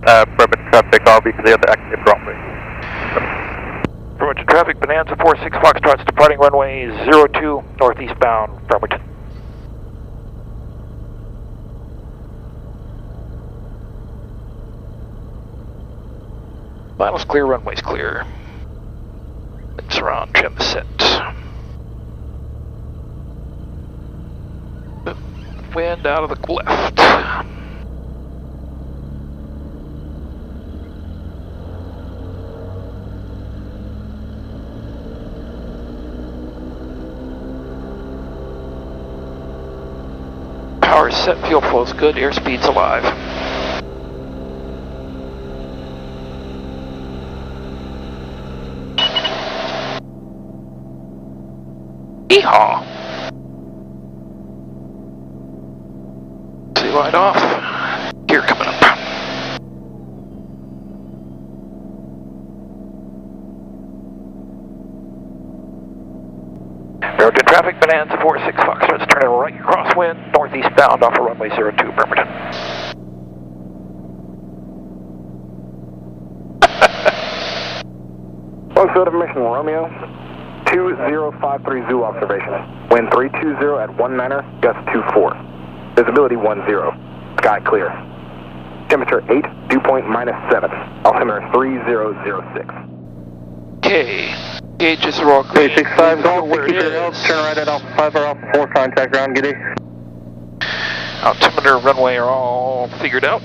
Bremerton traffic, I'll be clear the active runway. Bremerton traffic, Bonanza 46 Foxtrot's departing runway 02, northeastbound, Bremerton. Finals clear, runways clear. Lights are on, trim set. Wind out of the left. Power set, fuel flow's good, airspeed's alive. Yeehaw! See light off. Gear coming up. Bremerton traffic, Bonanza 46 Foxtrot's turning right crosswind, northeastbound off of runway 02, Bremerton. Field of mission, Romeo. 2053 Zulu observation. Wind 320 at 19er, gust 24. Visibility 10. Sky clear. Temperature 8, dew point -7. Altimeter 3006. Okay. Gauges are all green. 65 Golf, where it is. turn right at Alpha 5 or Alpha 4, contact ground, giddy. Altimeter, runway are all figured out.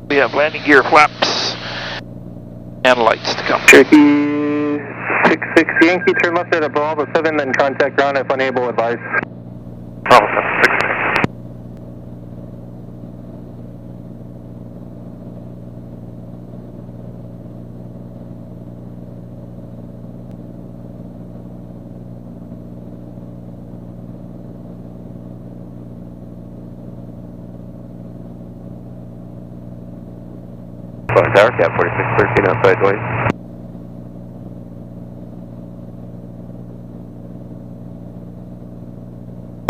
We have landing gear, flaps, and lights to come. Cherokee 66 Yankee, turn left at Bravo 7, then contact ground if unable, advise. Bravo 7, 6. Boeing Tower, Cap 4613 outside noise.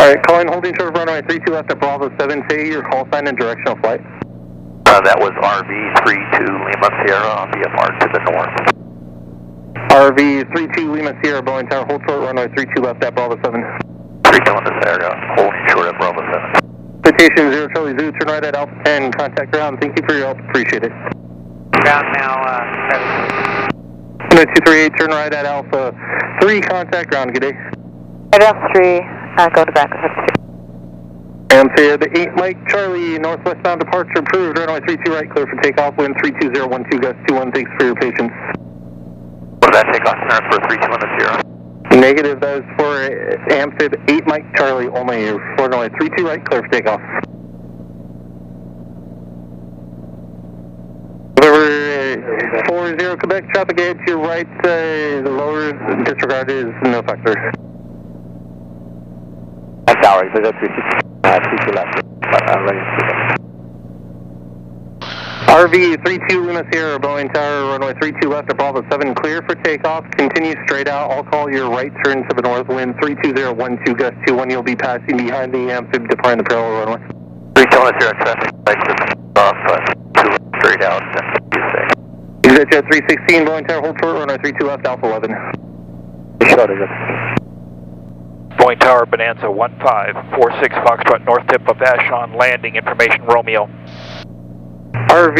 Alright, calling holding short of runway 32 left at Bravo 7, say your call sign and directional flight. That was RV 32 Lima Sierra on VFR to the north. RV 32 Lima Sierra, Boeing Tower, hold short runway 32 left at Bravo 7. 32 in this area, holding short at Bravo 7. Citation 0 Charlie Zoo, turn right at Alpha 10, contact ground, thank you for your help, appreciate it. Ground now, 238, turn right at Alpha 3, contact ground, good day. Right Alpha 3, go to back. Amphibian, the 8 Mike Charlie, northwestbound departure approved, runway 32 right, clear for takeoff, wind 32012, gust 21, thanks for your patience. What did that take off center for 32 in the Sierra? Negative, that is for Amphib 8 Mike Charlie only, for runway 32 right, clear for takeoff. November 40 Quebec, traffic ahead to your right, the lower disregard is no factor. That's ours, so that's 32 left. RV 32 Lima Sierra, Boeing Tower, runway 32 left at Bravo 7, clear for takeoff. Continue straight out. I'll call your right turn to the north, wind 32012, gust 21. You'll be passing behind the Amphib, departing the parallel runway. 32 Lima Sierra traffic, off, 2 straight out, and you say. EasyJet 316, Boeing Tower, hold short, runway 32 left, Alpha 11. Boeing Tower, Bonanza 1546 Foxtrot, north tip of Vashon, landing information, Romeo. RV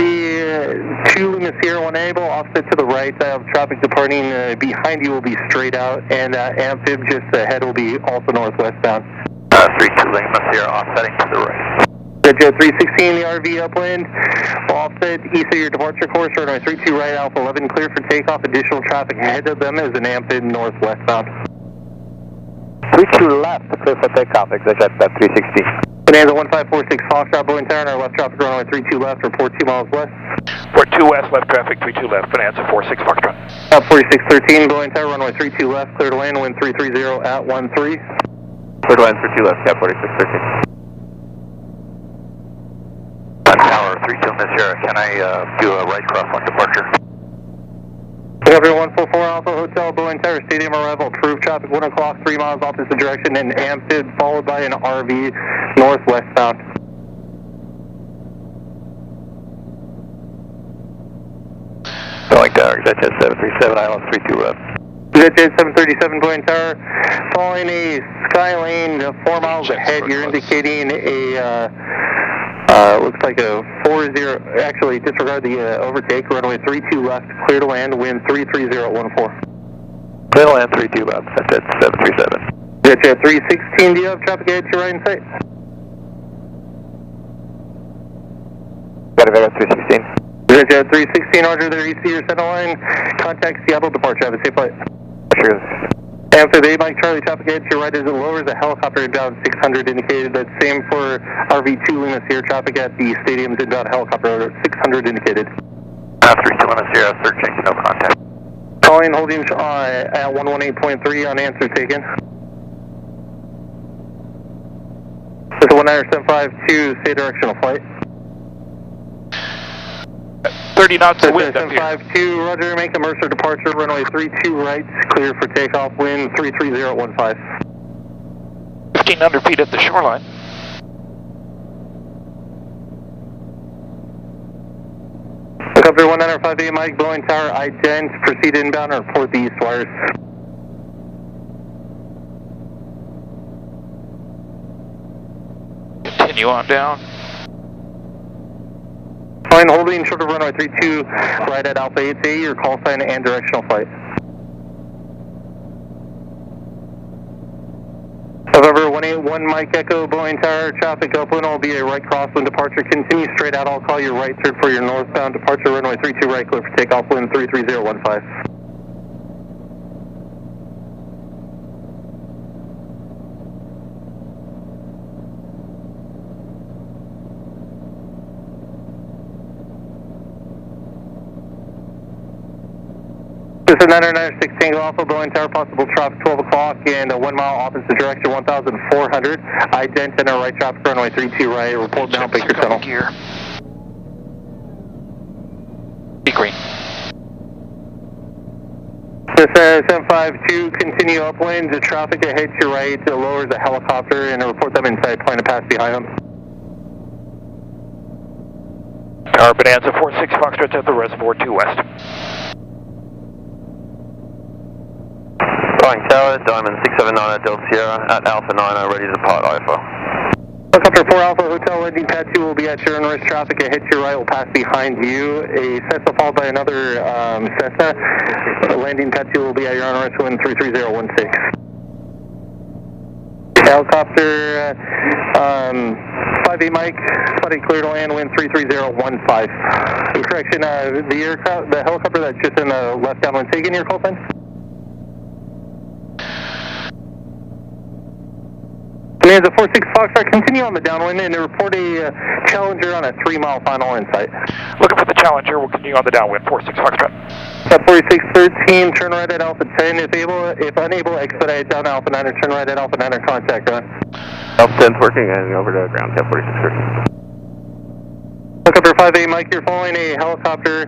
2 Lima Sierra 1 able, offset to the right. I have traffic departing behind you will be straight out, and Amphib just ahead will be also northwestbound. 32 Lima Sierra offsetting to the right. Jet 316, the RV upwind, offset east of your departure course, runway 32 right, Alpha 11, clear for takeoff. Additional traffic ahead of them is an Amphib northwestbound. 32 left, clear for takeoff, EasyJet 316. Bonanza 1546 Foxtrot, Boeing Tower, our left traffic runway 32 left, report 2 miles west. Port 2 west, left traffic, 32 left, Bonanza 46 Foxtrot. 4613, Boeing Tower, runway 32 left, clear to land, wind 330 at 13. Clear to land 32 left, Cap 4613. Tower 32 in this area, can I do a right cross on departure? Copy 144 Alpha Hotel, Boeing Tower, stadium arrival, approved traffic 1 o'clock, 3 miles opposite direction, and Amphib followed by an RV northwestbound. Tower, Jet 737, ILS 32 left. Jet 737 Boeing Tower, following a sky lane 4 miles ahead, you're indicating a, looks like a 40, actually disregard the overtake, runway 32 left, clear to land, wind 330 at 14. Clear to land 32 left, Jet 737. Jet 316, do you have traffic ahead to your right in sight? Got a Vegas 316. Jet 316, roger there, EC your center line, contact Seattle departure, have a safe flight. Sure. Answer the 8 Mike Charlie, traffic ahead to your right as it lowers the helicopter inbound 600 indicated. That's same for RV2 Lima Sierra, traffic at the stadium's inbound helicopter 600 indicated. 32 Lima Sierra, searching, no contact. Calling, holding at 118.3 on answer taken. This is 19752, stay directional flight. 30 knots of wind up here. 752, roger, make a Mercer departure, runway 32 right, clear for takeoff, wind 330 at 15. 1,500 feet at the shoreline. Helicopter 195A Mike, Boeing Tower, ident, proceed inbound and report the east wires. Continue on down. Fine, holding short of runway 32, right at Alpha 8A, your call sign and directional flight. However, 181 Mike Echo, Boeing Tower, traffic upwind will be a right crosswind departure. Continue straight out, I'll call you right third for your northbound departure, runway 32 right, clear for takeoff, wind 33015. This is 996 Tango Alpha, Boeing Tower, possible traffic 12 o'clock and 1 mile opposite direction, 1,400. Ident and our right traffic, runway 32 right, report now, Baker Tunnel. Gear. Be green. This is 752, continue upwind, the traffic ahead to your right, lowers the helicopter and report them inside, plan to pass behind them. Tower Bonanza 46 Foxtrot at the reservoir 2 west. Boeing Tower, Diamond 679 at Del Sierra, at Alpha 90, ready to depart IFR. Helicopter 4 Alpha Hotel, landing pad 2 will be at your inverse traffic, ahead to your right will pass behind you. A Cessna followed by another Cessna. Landing pad 2 will be at your inverse, wind 33016. Helicopter 58 Mike, flight clear to land, wind 33015. Correction, the helicopter that's just in the left downwind, taking your call sign? Bonanza 46 Foxtrot, continue on the downwind and report a Challenger on a 3 mile final insight. Looking for the Challenger, we'll continue on the downwind 46 Foxtrot. 4613, turn right at Alpha 10, if unable, expedite down Alpha 9 or turn right at Alpha 9 or contact run. Alpha 10's working and over to ground 10 4613. Helicopter 5A Mike, you're following a helicopter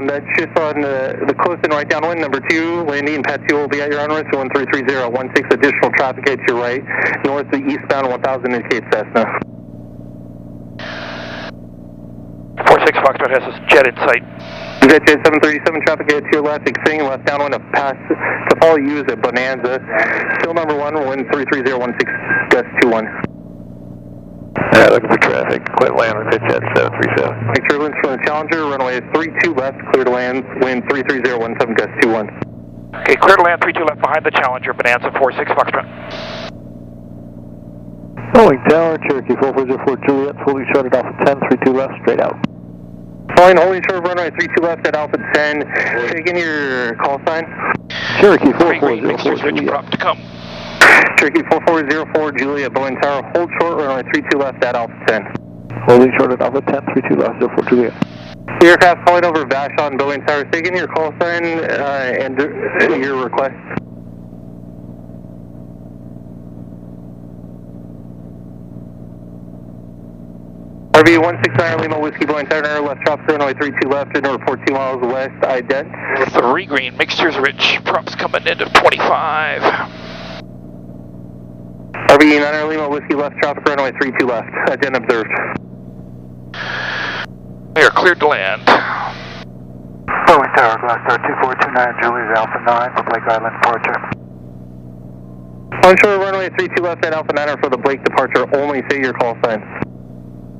that's just on the close and right downwind, number 2, landing pad 2 will be at your onwards, 13316, additional traffic at your right, north to eastbound 1000 indicates Cessna. 46 Foxtrot has a jet in sight. Jet 737 traffic at your left, extending left downwind to pass, to follow you is a Bonanza. Still number 1, wind 33016, gust 21. Looking for traffic. Quit land with Jet 737. Mike turbulence from the Challenger, runway 32 left, clear to land, wind 33017, gust 21. Okay, clear to land 32 left behind the Challenger, Bonanza 46 Foxtrot. Boeing Tower, Cherokee 4404 Juliet, fully short at Alpha 10, 32 left, straight out. Following holding short runway 32 left at Alpha 10, taking your call sign. Cherokee Green, mixers 4404 rich prop to come. Cherokee 4404 Juliet, Boeing Tower, hold short runway 32 left at Alpha 10. Holding short at Alpha 10, 32 left, 04 Juliet. The aircraft calling over Vashon, Boeing Tower, taking your call sign and your request. RV 169 Lima Whiskey Boeing Tower, left traffic runway 32 left and report 2 miles west, ident. 3 green, mixtures rich, props coming into 25. RV 9 Lima Whiskey left traffic runway 32 left, ident observed. We are cleared to land. Boeing Tower, Gloucester 2429 Juliet Alpha 9 for Blake Island departure. Onshore runway 32 left at Alpha 9 for the Blake departure. Only say your call sign.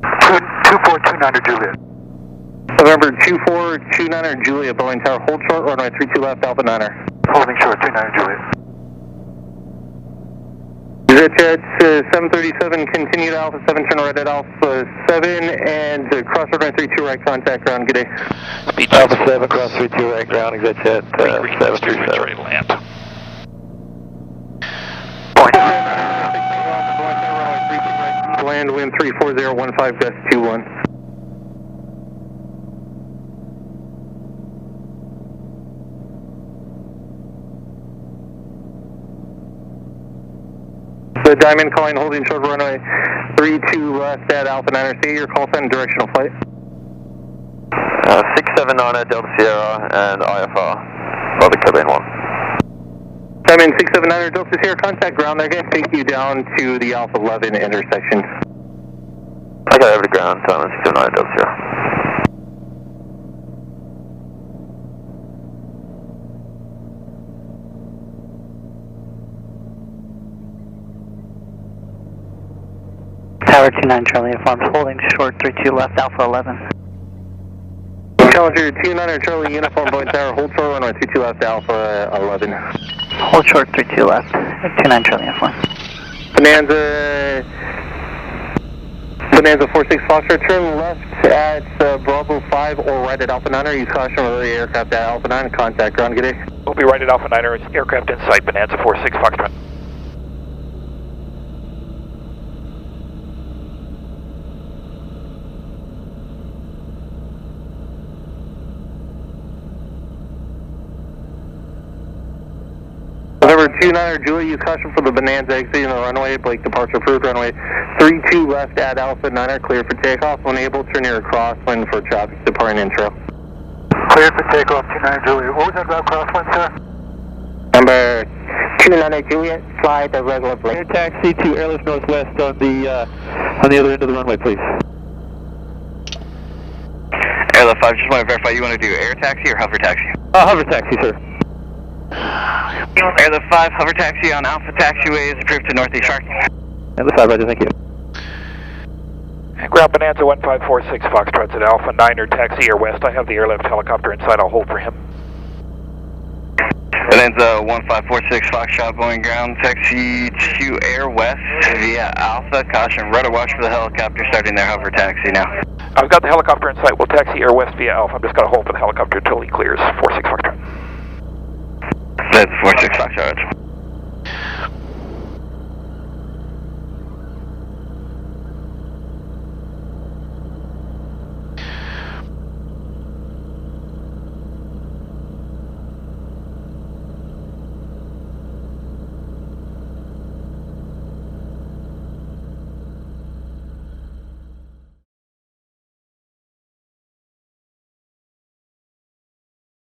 2429 Juliet. November 2429 Juliet, Boeing Tower, hold short, runway 32 left, Alpha 9er. Holding short, 29 Juliet. Jet 737, continue to Alpha 7, turn right at Alpha 7, and cross runway 32 right, contact ground, good day. Speed Alpha 7, cross 32 right ground, exit jet 737. ready to land. Land wind 34015, gust 21. The Diamond calling, holding short runway 32 left at Alpha 9er. Say your call sign, directional flight. 679 at Delta Sierra and IFR. Robert Cabin 1. Diamond 679 Delta Sierra, contact ground. They're going to take you down to the Alpha 11 intersection. Okay, over to ground, Diamond 679 at Delta Sierra. Tower 29 Charlie Uniform, holding short 32 left, Alpha 11. Challenger 29 Charlie Uniform, Boeing Tower, hold short runway 32 left, Alpha 11. Hold short 32 left, 29 Charlie Uniform. Bonanza 46 Foxtrot, turn left at Bravo 5 or right at Alpha 9er. Use caution with the aircraft at Alpha 9, contact ground, good day. We'll be right at Alpha 9er, aircraft in sight, Bonanza 46 Foxtrot. November 29er Julie, use caution for the Bonanza exiting the runway. Blake departure approved, runway 32 left at Alpha 9er, clear for takeoff. When able, turn your crosswind for traffic departing intro. Cleared for takeoff, 29 Juliet. What was that route crosswind, sir? Number 29 Juliet, fly the regular Blake. Air taxi to airlift northwest on the other end of the runway, please. Airlift 5, just want to verify, you want to do air taxi or hover taxi? Hover taxi, sir. Airlift 5, hover taxi on Alpha Taxiway is approved to Northeast Shark. Airlift 5, roger, thank you. Ground Bonanza 1546 Foxtrot's at Alpha 9er, taxi air west. I have the airlift helicopter inside, I'll hold for him. Bonanza 1546 Foxtrot, Boeing ground, taxi to air west via Alpha, caution, rudder watch for the helicopter starting their hover taxi now. I've got the helicopter in sight, we'll taxi air west via Alpha. I'm just going to hold for the helicopter until he clears 46 Foxtrot. That's 46 Foxtrot.